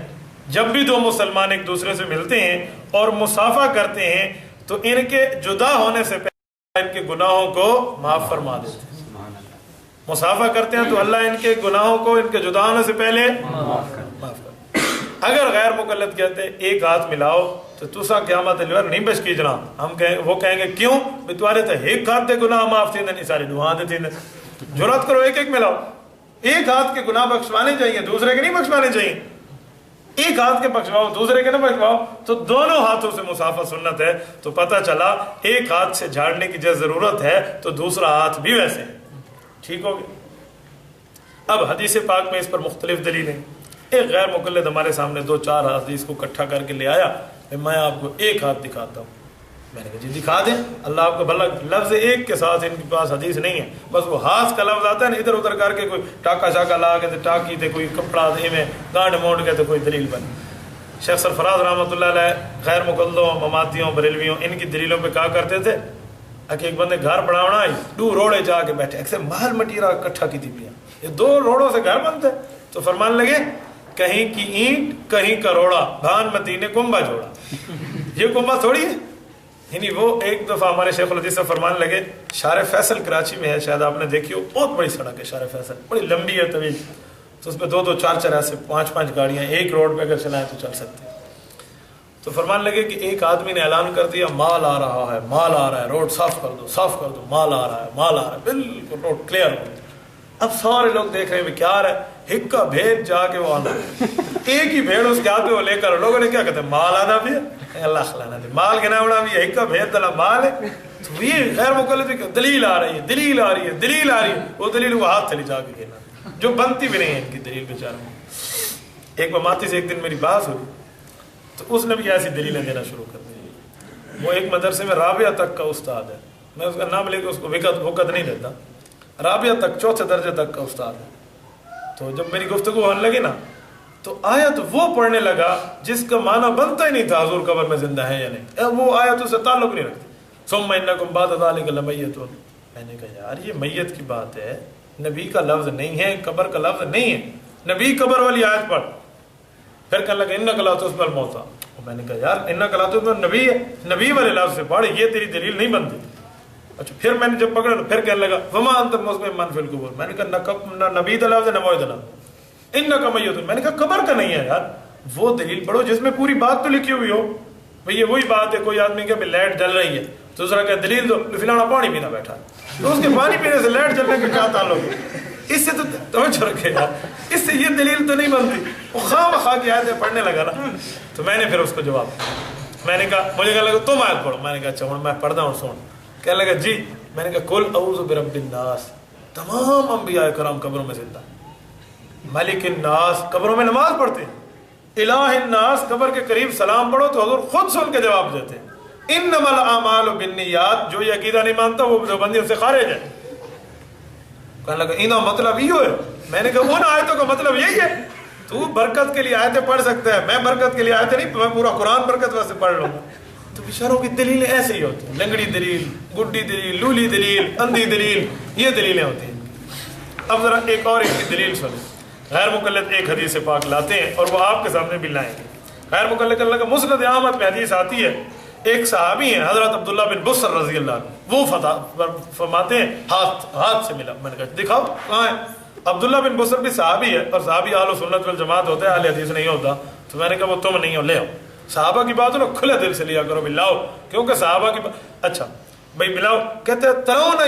جب بھی دو مسلمان ایک دوسرے سے ملتے ہیں اور مصافحہ کرتے ہیں تو ان کے جدا ہونے سے پہلے ان کے گناہوں کو معاف فرما دیتے ہیں. مصافحہ کرتے ہیں تو اللہ ان کے گناہوں کو ان کے جدا ہونے سے پہلے معاف کر. اگر غیر مقلد کہتے ہیں ایک ہاتھ ملاؤ تو تسا قیامت الور نہیں بچ کی جناب، ہم وہ کہیں گے کیوں بھی تمہارے تو ایک ہاتھ دے گناہ معاف تھی نہیں ساری دعا دیتی نے. جرات کرو ایک ایک ملاؤ، ایک ہاتھ کے گناہ بخشوانے چاہیے، دوسرے کے نہیں بخشوانے چاہیے. ایک ہاتھ کے بخشواؤ دوسرے کے نہ بخشواؤ، تو دونوں ہاتھوں سے مصافحہ سنت ہے. تو پتہ چلا ایک ہاتھ سے جھاڑنے کی جو ضرورت ہے تو دوسرا ہاتھ بھی ویسے ہے. ٹھیک ہو گیا. اب حدیث پاک میں اس پر مختلف دلیلیں. ایک غیر مقلد ہمارے سامنے 2-4 حدیث کو اکٹھا کر کے لے آیا کہ میں آپ کو ایک ہاتھ دکھاتا ہوں. میں نے کہا جی دکھا دیں، اللہ آپ کو بھلا لفظ ایک کے ساتھ ان کے پاس حدیث نہیں ہے، بس وہ ہاتھ کا لفظ آتا ہے نا، ادھر ادھر کر کے کوئی ٹاکا شاکا لا کے ٹاکی تے کوئی کپڑا دے میں گانڈ موڑ کے تو کوئی دلیل بن. شیخ سرفراز رحمۃ اللہ علیہ غیر مقلدوں مماتیوں بریلویوں ان کی دلیلوں پہ کہا کرتے تھے کہ ایک بندے گھر بڑھاونا آئی 2 روڑے جا کے بیٹھے ایک سے مال مٹیرا اکٹھا کی دیا، یہ 2 روڑوں سے گھر بنتے. تو فرمان لگے کہیں کی اینٹ کہیں کا روڑا، بھان متی نے کنبا جوڑا. یہ کنبا تھوڑی ہے. یعنی وہ ایک دفعہ ہمارے شیخ الحدیث سے فرمان لگے، شارع فیصل کراچی میں ہے، شاید آپ نے دیکھی ہو، بہت بڑی سڑک ہے شارع فیصل، بڑی لمبی ہے طویل. تو اس پہ 2-2 4-4 ایسے 5-5 گاڑیاں ایک روڈ پہ اگر چلائیں تو چل سکتے ہیں. تو فرمان لگے کہ ایک آدمی نے اعلان کر دیا مال آ رہا ہے، مال آ رہا ہے، روڈ صاف کر دو، صاف کر دو، مال آ رہا ہے، مال آ رہا ہے، بالکل روڈ کلیئر ہو گئی. اب سارے لوگ دیکھ رہے ہیں کیا آ رہا ہے، ہکا بھیڑ جا کے وہ آنا، ایک ہی بھیڑ اس کے ہاتھ میں وہ لے کر لوگوں نے کیا کہتے ہیں مال آنا بھی ہے، اللہ خلانا دے، مال کے نام بھی ہے، ہکا بھیڑ تلا مال ہے. تو یہ غیر مقلد دلیل آ رہی ہے، دلیل آ رہی ہے، دلیل آ رہی ہے، وہ دلیل وہ ہاتھ چلی جا کے گنا جو بنتی بھی نہیں ہے ان کی دلیل بیچاروں. ایک مماتی سے ایک دن میری بات ہوئی تو اس نے بھی ایسی دلیلیں دینا شروع کر دی. وہ ایک مدرسے میں رابعہ تک کا استاد ہے، میں اس کا نام لے کے اس کو وقت نہیں دیتا، رابعہ تک 4تھے درجے تک کا استاد ہے. تو جب میری گفتگو ہونے لگی نا تو آیت وہ پڑھنے لگا جس کا معنی بنتا ہی نہیں تھا حضور قبر میں زندہ ہے یا نہیں. وہ آیت اس سے تعلق نہیں رکھتی. ثم انکم بعد ذلک لمیتون. میں نے کہا یار یہ میت کی بات ہے، نبی کا لفظ نہیں ہے، قبر کا لفظ نہیں ہے. نبی قبر والی آیت پڑھ. پھر کہنے لگا انک لا تسمع الموتى. میں نے کہا یار انک لا تسمع نبی ہے، نبی والے لفظ سے پڑھ، یہ تیری دلیل نہیں بنتی. اچھا پھر میں نے جب پکڑا پھر کہنے لگا وما انت مسمع من فی القبور. میں نے کہا نہ نبی کا لفظ ہے نہ موت کا لفظ، انک میت. میں نے کہا قبر کا نہیں ہے یار، وہ دلیل پڑھو جس میں پوری بات تو لکھی ہوئی ہو. بھئی یہ وہی بات ہے، کوئی آدمی کہ لائٹ جل رہی ہے، دوسرا کہ دلیل دو، فلانا پانی پینا بیٹھا، تو اس کے پانی پینے سے لائٹ جلنے کا کیا تعلق ہے؟ اس سے تو توجہ رکھے یار، اس سے یہ دلیل تو نہیں بنتی. وہ خواہ مخواہ کی آیتیں پڑھنے لگا نا. تو میں نے پھر اس کو جواب دیا، میں نے کہا مجھے کہنے لگا تم آیت پڑھو. میں نے کہا اچھا میں پڑھتا ہوں سن. کہنے لگا جی. میں نے کہا کل اعوذ برب الناس. تمام انبیاء کرام قبروں میں زندہ، ملک الناس قبروں میں نماز پڑھتے ہیں، الہ الناس قبر کے قریب سلام پڑھو تو حضور خود سن کے جواب دیتے ہیں انما الاعمال بالنیات. جو یہ عقیدہ نہیں مانتا وہ دیوبندیوں سے خارج ہے. کہنے لگا اینا مطلب یہ ہے. میں نے کہا ان آیتوں کا مطلب یہی ہے. تو برکت کے لیے آیتیں پڑھ سکتا ہے، میں برکت کے لیے آیتیں نہیں، میں پورا قرآن برکت واسطے پڑھ لوں گا. تو بیچاروں کی دلیلیں ایسے ہی ہوتی ہیں، لنگڑی دلیل، گڈی دلیل، لولی دلیل، اندھی دلیل، یہ دلیلیں ہوتی ہیں. اب ذرا ایک اور ان کی دلیل سنیں. غیر مقلد ایک حدیث پاک لاتے ہیں اور وہ آپ کے سامنے بھی لائیں گے. غیر مقلد اللہ کا مسند احمد میں حدیث آتی ہے، ایک صحابی ہیں حضرت عبداللہ بن بصر رضی اللہ عنہ، وہ فرماتے ہیں ہاتھ سے ملا. میں نے کہا دکھاؤ کہاں ہے. عبداللہ بن بصر بھی صحابی ہے اور صحابی اہل سنت والجماعت ہوتا ہے، اہل حدیث نہیں ہوتا. تو میں نے کہا وہ تم نہیں ہو، لے آؤ. صحابہ کی بات ہو کھلے دل سے لیا کرو، ملاؤ، کیونکہ صحابہ کی بات. اچھا بھائی ملاؤ. کہتے ہیں ترون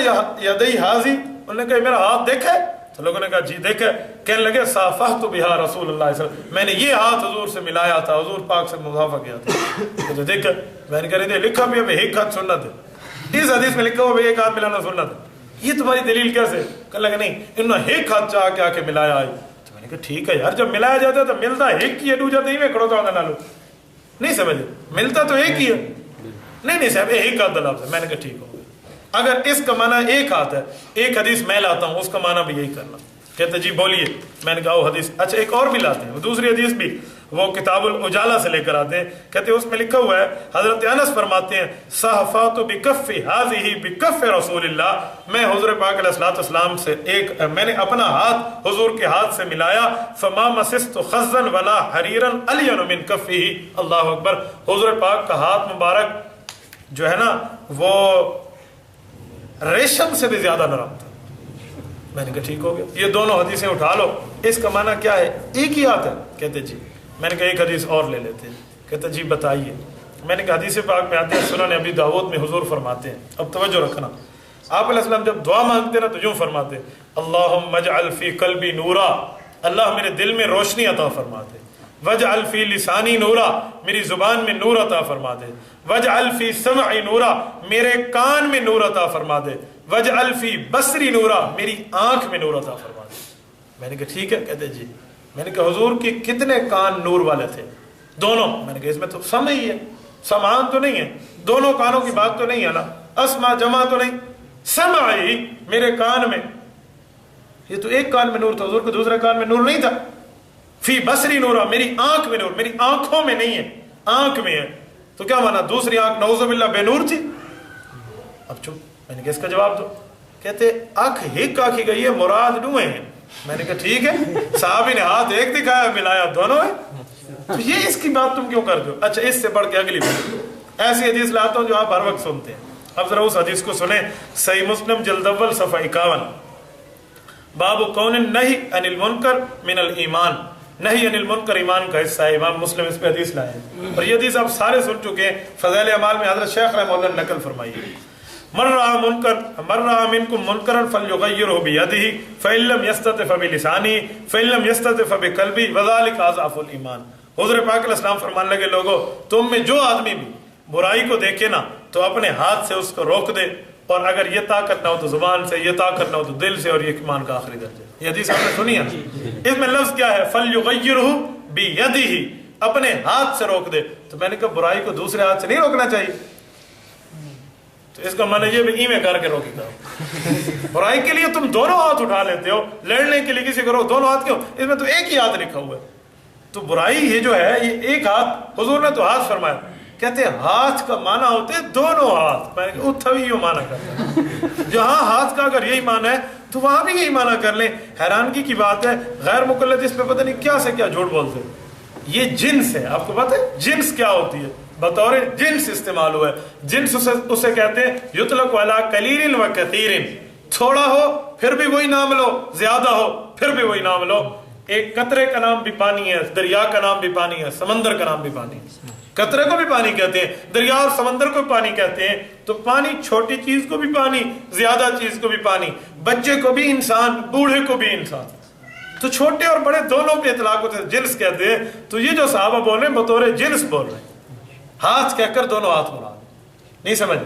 یدی حاضی. انہوں نے کہا میرا ہاتھ دیکھا ہے؟ تو لوگوں نے کہا جی دیکھا. کہنے لگے صافحت بہا رسول اللہ صلی اللہ علیہ وسلم. میں نے یہ ہاتھ حضور سے ملایا تھا، حضور پاک سے مصافحہ کیا تھا. تو دیکھا. میں نے کہا لکھا بھی ہے ایک ہاتھ سنت ہے، اس حدیث میں لکھا ہوا ایک ہاتھ ملانا سنت ہے. یہ تمہاری دلیل کیسے؟ کہنے لگا نہیں انہوں نے ایک ہاتھ چاہ کے آ کے ملایا آئی. تو میں نے کہا ٹھیک ہے یار، جب ملایا جاتا ہے تو ملتا ایک ہی ہے، دو جاتے ہی میں کھڑو تھا نالو نہیں سمجھے، ملتا تو ایک ہی ہے. نہیں صاحب ایک ہاتھ دلاب سے. میں نے کہا ٹھیک ہو. اگر اس کا معنی ایک ہاتھ ہے، ایک حدیث میں لاتا ہوں اس کا معنی بھی یہی کرنا. کہتے جی بولیے. میں نے کہا وہ حدیث. اچھا ایک اور بھی لاتے ہیں، وہ دوسری حدیث بھی وہ کتاب العجالہ سے لے کر آتے ہیں، کہتے ہیں اس میں لکھا ہوا ہے، حضرت انس فرماتے ہیں صحفات بکف ہذہ بکف رسول اللہ، میں حضور پاک علیہ الصلوۃ والسلام سے میں نے اپنا ہاتھ حضور کے ہاتھ سے ملایا، فما مسست خزا ولا حریرا الین من کفہ، اللہ اکبر، حضور پاک کا ہاتھ مبارک جو ہے نا وہ ریشم سے بھی زیادہ نرم تھا۔ میں نے کہا ٹھیک ہو گیا، یہ دونوں حدیثیں اٹھا لو، اس کا معنی کیا ہے؟ ایک ہی ہاتھ ہے؟ کہتے جی۔ میں نے کہا ایک حدیث اور لے لیتے ہیں، کہتے جی بتائیے۔ میں نے کہا حدیث پاک میں آتے ہیں، سنن ابی داؤد میں حضور فرماتے ہیں، اب توجہ رکھنا، آپ علیہ السلام جب دعا مانگتے نا تو یوں فرماتے اللہم اجعل فی قلبی نورا، اللہ میرے دل میں روشنی عطا فرما دے، وجعل فی لسانی نورا، میری زبان میں نور عطا فرما دے، وجعل فی سمعی نورا، میرے کان میں نور عطا فرما دے، وجعل فی بصری نورا، میری آنکھ میں نور عطا فرما دے۔ میں نے کہا ٹھیک ہے، کہتے جی۔ میں نے کہا حضور کے کتنے کان نور والے تھے؟ دونوں۔ میں نے کہا اس میں تو سمع ہی ہے، سمعان تو نہیں ہے، دونوں کانوں کی بات تو نہیں ہے نا، اسمع جمع تو نہیں، سمعی میرے کان میں، یہ تو ایک کان میں نور تھا، حضور کے دوسرے کان میں نور نہیں تھا۔ فی بصری نورا، میری آنکھ میں نور، میری آنکھوں میں نہیں ہے، آنکھ میں ہے، تو کیا مانا دوسری آنکھ نعوذ باللہ بے نور تھی؟ اب چپ۔ میں نے کہا اس کا جواب دو، کہتے آنکھ ہک آنکھی گئی ہے، مراد ڈوئے ہیں۔ میں نے کہا ٹھیک ہے، صحابی نے ہاتھ ایک دکھایا ملایا دونوں ہے، تو یہ اس کی بات تم کیوں کر دو؟ اچھا اس سے بڑھ کے اگلی بات، ایسی حدیث لاتا ہوں جو آپ ہر وقت سنتے ہیں، اب ذرا اس حدیث کو سنیں، صحیح مسلم جلد اول صفحہ 51، باب کون النہی عن المنکر من الایمان، نہی عن المنکر ایمان کا حصہ ہے، امام مسلم اس پہ حدیث لائے ہیں، اور یہ حدیث آپ سارے سن چکے ہیں، فضائل اعمال میں حضرت شیخ رحمہ اللہ نقل فرمائی ہے، من رأى منکم منکرا فلیغیرہ بیدہ فإن لم یستطع فبلسانہ فإن لم یستطع فبقلبہ وذلک اضعف الایمان۔ حضور پاک علیہ السلام فرمانے لگے لوگوں تم میں جو آدمی بھی برائی کو دیکھے نا تو اپنے ہاتھ سے اس کو روک دے، اور اگر یہ طاقت نہ ہو تو زبان سے، یہ طاقت نہ ہو تو دل سے، اور یہ ایمان کا آخری درجہ۔ یہ حدیث آپ نے سنی ہے، اس میں لفظ کیا ہے؟ فلیغیرہ بیدہ، اپنے ہاتھ سے روک دے۔ تو میں نے کہا برائی کو دوسرے ہاتھ سے نہیں روکنا چاہیے، تو اس کا معنی یہ بھی ایویں کر کے روکی کرو، برائی کے لیے تم دونوں ہاتھ اٹھا لیتے ہو، لڑنے کے لیے کسی کرو دونوں ہاتھ کیوں؟ اس میں تو ایک ہی ہاتھ لکھا ہوا ہے، تو برائی یہ جو ہے یہ ایک ہاتھ، حضور نے تو ہاتھ فرمایا، کہتے ہیں ہاتھ کا معنی ہوتے ہیں دونوں ہاتھ، میں نے کہا اتھوی یوں معنی کرتا ہے، جہاں ہاتھ کا اگر یہی معنی ہے تو وہاں بھی یہی معنی کر لیں۔ حیرانگی کی بات ہے غیر مقلد اس پہ پتہ نہیں کیا سے کیا جھوٹ بولتے ہیں، یہ جنس ہے، آپ کو پتہ ہے جنس کیا ہوتی ہے؟ بطور جنس استعمال ہوا ہے، جنس اسے کہتے ہیں یطلق علی قلیل و کثیر، تھوڑا ہو پھر بھی وہی نام لو، زیادہ ہو پھر بھی وہی نام لو۔ ایک قطرے کا نام بھی پانی ہے، دریا کا نام بھی پانی ہے، سمندر کا نام بھی پانی ہے، قطرے کو بھی پانی کہتے ہیں، دریا اور سمندر کو پانی کہتے ہیں، تو پانی چھوٹی چیز کو بھی پانی، زیادہ چیز کو بھی پانی، بچے کو بھی انسان، بوڑھے کو بھی انسان، تو چھوٹے اور بڑے دونوں پہ اطلاق ہوتے ہیں، جنس کہتے ہیں۔ تو یہ جو صحابہ بول رہے ہیں بطور جنس بول رہے ہیں، ہاتھ کہہ کر دونوں ہاتھ مراد، نہیں سمجھ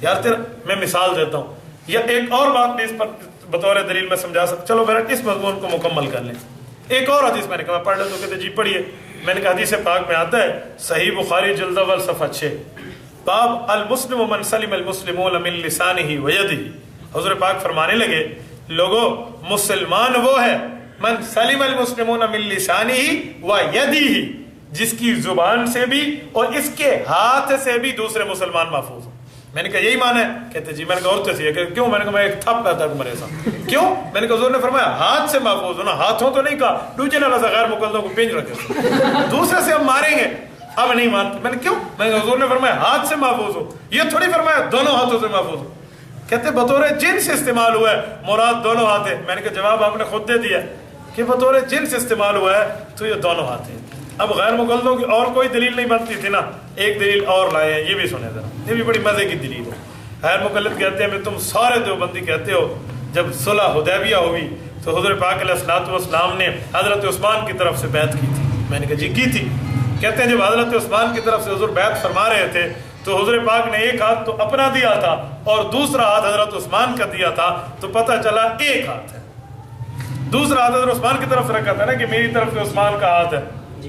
یار تیرا میں مثال دیتا ہوں، یا ایک اور بات بھی اس پر بطور دلیل میں سمجھا سکتا، چلو میرا اس مضمون کو مکمل کر لیں۔ ایک اور حدیث میں نے کہا پڑھ لیں، تو کہتے جی پڑھیے۔ میں نے کہا حدیث پاک میں آتا ہے صحیح بخاری جلد اول صفحہ 6، باب المسلم من سلم المسلمون من لسانہ ویدہ، حضور پاک فرمانے لگے لوگوں مسلمان وہ ہے من سلم المسلمون من لسانہ ویدہ، جس کی زبان سے بھی اور اس کے ہاتھ سے بھی دوسرے مسلمان محفوظ ہوں۔ میں نے کہا یہی معنی ہے؟ کہتے جی۔ میں نے کہا اور تیسری ہے، کیوں؟ میں نے کہا میں ایک تھپ کہتا ہوں میرے ساتھ، کیوں؟ میں نے کہا حضور نے فرمایا ہاتھ سے محفوظ ہونا، ہاتھوں تو نہیں کہا دوسرے نہ غیر مقلدوں کو پنج رکھے، دوسرے سے ہم ماریں گے، اب نہیں مانتے۔ میں نے کیوں؟ میں نے کہا حضور نے فرمایا ہاتھ سے محفوظ ہو، یہ تھوڑی فرمایا دونوں ہاتھوں سے محفوظ ہو، کہتے بطور جنس استعمال ہوا ہے، مراد دونوں ہاتھ ہے۔ میں نے کہا جواب آپ نے خود دے دیا کہ بطور جنس استعمال ہوا ہے تو یہ دونوں ہاتھ ہیں۔ اب غیر مقلدوں کی اور کوئی دلیل نہیں بنتی تھی نا، ایک دلیل اور لائے ہیں، یہ بھی سنیں ذرا، یہ بھی بڑی مزے کی دلیل ہے۔ غیر مقلد کہتے ہیں تم سارے دیوبندی کہتے ہو جب صلح حدیبیہ ہوئی تو حضور پاک علیہ الصلوۃ والسلام نے حضرت عثمان کی طرف سے بیعت کی تھی۔ میں نے کہا جی کی تھی؟ کہتے ہیں جب حضرت عثمان کی طرف سے حضور بیعت فرما رہے تھے تو حضور پاک نے ایک ہاتھ تو اپنا دیا تھا اور دوسرا ہاتھ حضرت عثمان کا دیا تھا، تو پتہ چلا ایک ہاتھ ہے، دوسرا ہاتھ حضرت عثمان کی طرف سے رکھا تھا نا کہ میری طرف سے عثمان کا ہاتھ ہے،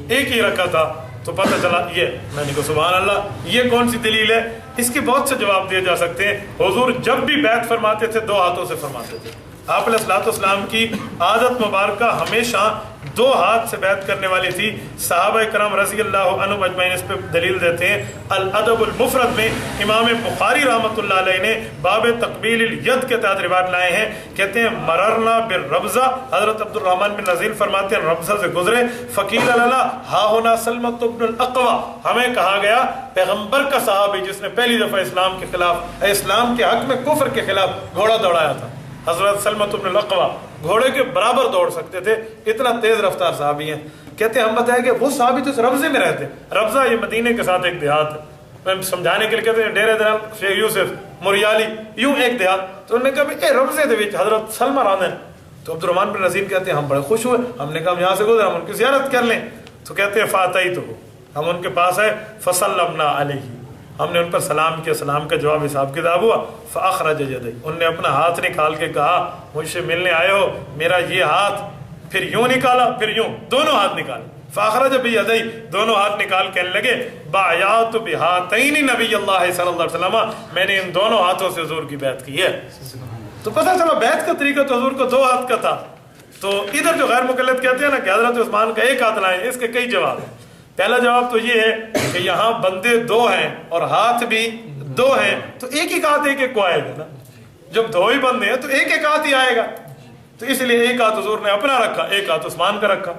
ایک ہی رکھا تھا، تو پتہ چلا یہ۔ میں نے کہا سبحان اللہ، یہ کون سی دلیل ہے؟ اس کے بہت سے جواب دیے جا سکتے ہیں۔ حضور جب بھی بیعت فرماتے تھے دو ہاتھوں سے فرماتے تھے، آپ علیہ الصلوۃ والسلام کی عادت مبارکہ ہمیشہ دو ہاتھ سے بیعت کرنے والی تھی. صحابہ کرام رضی اللہ عنہم اجمعین اس پہ دلیل دیتے ہیں. الادب المفرد میں امام بخاری رحمۃ اللہ علیہ نے باب تقبیل الید کے تحت روایت لائے ہیں. کہتے ہیں مررنا بالربزہ، حضرت عبد الرحمن بن نذیر فرماتے ہیں ربزہ سے گزرے. فقیل لنا ہا ہونا سلمۃ بن الاقویٰ، ہمیں کہا گیا پیغمبر کا صحابی جس نے پہلی دفعہ اسلام کے خلاف، اسلام کے حق میں کفر کے خلاف گھوڑا دوڑایا تھا، حضرت سلمۃ بن الاقویٰ گھوڑے کے برابر دوڑ سکتے تھے، اتنا تیز رفتار صحابی ہیں. کہتے ہیں ہم بتائیں کہ وہ صحابی تو اس ربضے میں رہتے. ربضہ یہ مدینے کے ساتھ ایک دیہات ہے. میں سمجھانے کے لیے کہتے ہیں ڈیرے دلال شیخ یوسف موریالی یوں ایک دیہات. تو انہوں نے کہا اے ربضے دے وچ حضرت سلمہ رہندے. تو عبد الرحمن بن نذیر کہتے ہیں ہم بڑے خوش ہوئے. ہم نے کہا ہم یہاں سے گزرے، ہم ان کی زیارت کر لیں. تو کہتے ہیں فاتحی تو ہم ان کے پاس آئے، فسلمنا علیہ، ہم نے ان پر سلام کیا، سلام کا جواب حساب کتاب ہوا. فاخرج یدیہ، ان نے اپنا ہاتھ نکال کے کہا مجھ سے ملنے آئے ہو، میرا یہ ہاتھ، پھر یوں نکالا، پھر یوں، دونوں ہاتھ نکالے. فاخرج بیدیہ، دونوں ہاتھ نکال کہنے لگے بایعت بہاتین نبی اللہ صلی اللہ علیہ وسلم، میں نے ان دونوں ہاتھوں سے حضور کی بیعت کی ہے. تو پتہ چلا بیعت کا طریقہ تو حضور کو دو ہاتھ کا تھا. تو ادھر جو غیر مقلد کہتے ہیں نا کہ حضرت عثمان کا ایک ہاتھ لائیں، اس کے کئی جواب ہیں. پہلا جواب تو یہ ہے کہ یہاں بندے دو ہیں اور ہاتھ بھی دو ہیں، تو ایک ایک ہاتھ ایک ایک کو آئے گا نا. جب دو ہی بندے ہیں تو ایک ایک ہاتھ ہی آئے گا. تو اس لیے ایک ہاتھ حضور نے اپنا رکھا، ایک ہاتھ عثمان کا رکھا.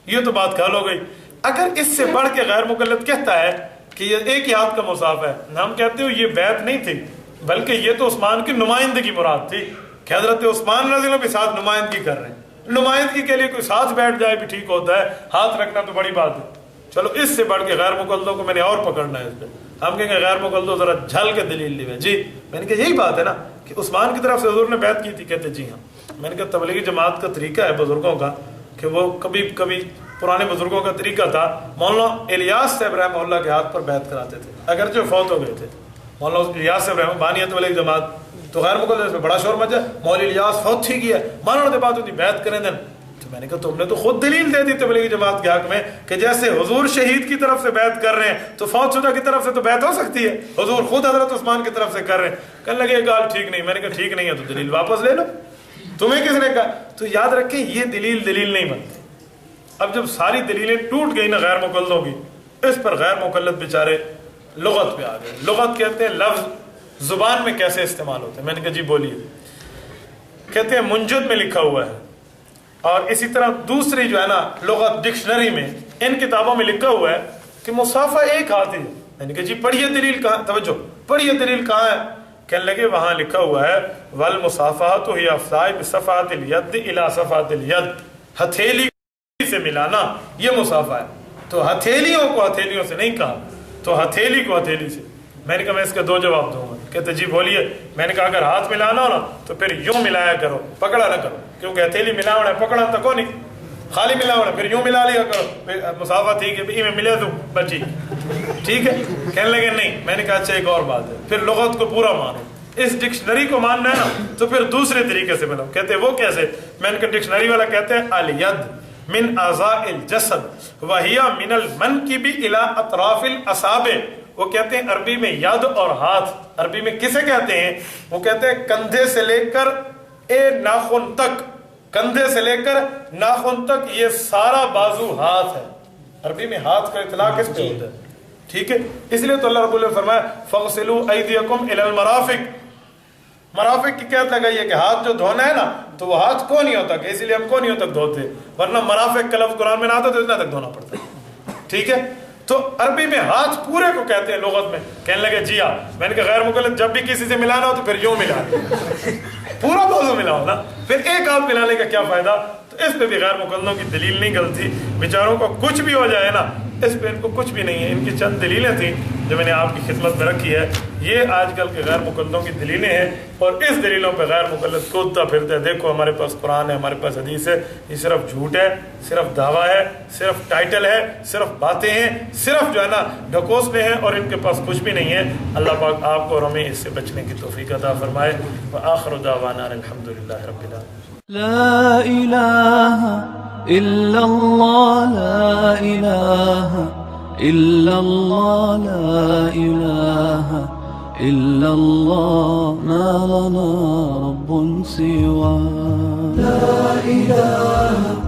یہ تو بات حل ہو گئی. اگر اس سے بڑھ کے غیر مقلد کہتا ہے کہ یہ ایک ہی ہاتھ کا مصاف ہے، ہم کہتے ہو یہ بیعت نہیں تھی، بلکہ یہ تو عثمان کی نمائندگی مراد تھی کہ حضرت عثمان رضی اللہ عنہ بھی ساتھ نمائندگی کر رہے ہیں. نمائندگی کے لیے کوئی ساتھ بیٹھ جائے بھی ٹھیک ہوتا ہے، ہاتھ رکھنا تو بڑی بات ہے. چلو اس سے بڑھ کے غیر مقلدوں کو میں نے اور پکڑنا ہے. اس پہ ہم کہیں گے غیر مقلدوں ذرا جھل کے دلیل لیے. جی میں نے کہا یہی بات ہے نا کہ عثمان کی طرف سے حضور نے بیعت کی تھی. کہتے جی ہاں. میں نے کہا تبلیغی جماعت کا طریقہ ہے بزرگوں کا کہ وہ کبھی کبھی پرانے بزرگوں کا طریقہ تھا، مولانا الیاس صاحب رحمہ اللہ کے ہاتھ پر بیعت کراتے تھے اگرچہ فوت ہو گئے تھے. مولانا الیاس صاحب رحمہ بانی تبلیغی جماعت تو غیر مقلد میں بڑا شور مچا، مولانا الیاس فوت تھی گیا مولانا دے بات ہوتی بیعت کریں دن. تو میں نے کہا تم نے تو خود دلیل دے دی تبلیغی جماعت کے حق میں کہ جیسے حضور شہید کی طرف سے بیعت کر رہے ہیں تو فوت شدہ کی طرف سے تو بیعت ہو سکتی ہے. حضور خود حضرت عثمان کی طرف سے کر رہے ہیں. کہنے لگے گال ٹھیک نہیں. میں نے کہا ٹھیک نہیں ہے تو دلیل واپس لے لو. تمہیں کس نے کہا؟ تو یاد رکھیں یہ دلیل نہیں بنتی. اب جب ساری دلیلیں ٹوٹ گئی نا غیر مقلدوں کی، اس پر غیر مقلد بیچارے لغت پہ آ گئے. لغت کہتے ہیں لفظ زبان میں کیسے استعمال ہوتے ہیں. میں نے کہا جی بولیے. کہتے ہیں منجد میں لکھا ہوا ہے اور اسی طرح دوسری جو ہے نا لغت ڈکشنری میں ان کتابوں میں لکھا ہوا ہے کہ مصافہ ایک ہاتھ ہی. میں نے کہا جی پڑھیے دلیل کہاں، توجہ پڑھیے دلیل کہاں ہے. کہنے لگے وہاں لکھا ہوا ہے والمصافحۃ ہی افضاء بصفحۃ الید الی صفحۃ الید، ہتھیلی سے ملانا یہ مصافحہ ہے. تو ہتھیلیوں کو ہتھیلیوں سے نہیں کہا، تو ہتھیلی کو ہتھیلی سے. میں نے کہا میں اس کے دو جواب دوں گا. کہتے جی بولیے. میں نے کہا اگر ہاتھ ملانا ہو نا تو پھر یوں ملایا کرو، پکڑا نہ کرو، کیونکہ ہتھیلی ملاونا ہے پکڑا تو کو نہیں، خالی ملاونا پھر یوں ملا لیا کرو. مسافہ ٹھیک ہے میں ملا دوں بچی ٹھیک ہے. کہنے لگے نہیں. میں نے کہا اچھا ایک اور بات ہے، پھر لغت کو پورا مانو. اس ڈکشنری کو ماننا ہے نا تو پھر دوسرے طریقے سے ملو. کہتے وہ کیسے؟ میں نے کہا ڈکشنری والا کہتے ہیں الید من اعضاء الجسد وہی من المنکب الی اطراف الاصابع. وہ کہتے ہیں عربی میں ید اور ہاتھ، عربی میں کسے کہتے ہیں؟ وہ کہتے ہیں کندھے سے لے کر ناخن تک، کندھے سے لے کر ناخن تک یہ سارا بازو ہاتھ ہے. عربی میں ہاتھ کا اطلاق اس پہ ہوتا ہے ٹھیک ہے. اس لیے تو اللہ رب العالمین نے فرمایا فاغسلوا ایدیکم الی المرافق. مرافق کی قید لگائی ہے کہ ہاتھ جو دھونا ہے نا تو وہ ہاتھ کونیوں تک، اسی لیے ہم کونیوں تک دھوتے، ورنہ مرافق کا لفظ قرآن میں نہ آتا تو اتنا تک دھونا پڑتا ہے ٹھیک ہے. تو عربی میں ہاتھ پورے کو کہتے ہیں لغت میں. کہنے لگے جی ہاں. میں نے کہا غیر مقلد جب بھی کسی سے ملانا ہو تو پھر یوں ملا پورا بازو ملاؤ نا، پھر ایک ہاتھ ملانے کا کیا فائدہ. تو اس پہ بھی غیر مقلدوں کی دلیل نہیں غلطی. بیچاروں کو کچھ بھی ہو جائے نا اس پہ ان کو کچھ بھی نہیں ہے. ان کی چند دلیلیں تھیں جو میں نے آپ کی خدمت میں رکھی ہے. یہ آج کل کے غیر مقلدوں کی دلیلیں ہیں اور اس دلیلوں پہ غیر مقلد کودتا پھرتا ہے. دیکھو ہمارے پاس قرآن ہے، ہمارے پاس حدیث ہے، یہ صرف جھوٹ ہے، صرف دعویٰ ہے، صرف ٹائٹل ہے، صرف باتیں ہیں، صرف جو ہے نا ڈھکوسلے ہیں اور ان کے پاس کچھ بھی نہیں ہے. اللہ پاک آپ کو اور ہمیں اس سے بچنے کی توفیق عطا فرمائے. وآخر دعوانا الحمدللہ رب العالمین. لا إله إلا الله لا إله إلا الله لا إله إلا الله ما لنا رب سواه لا إله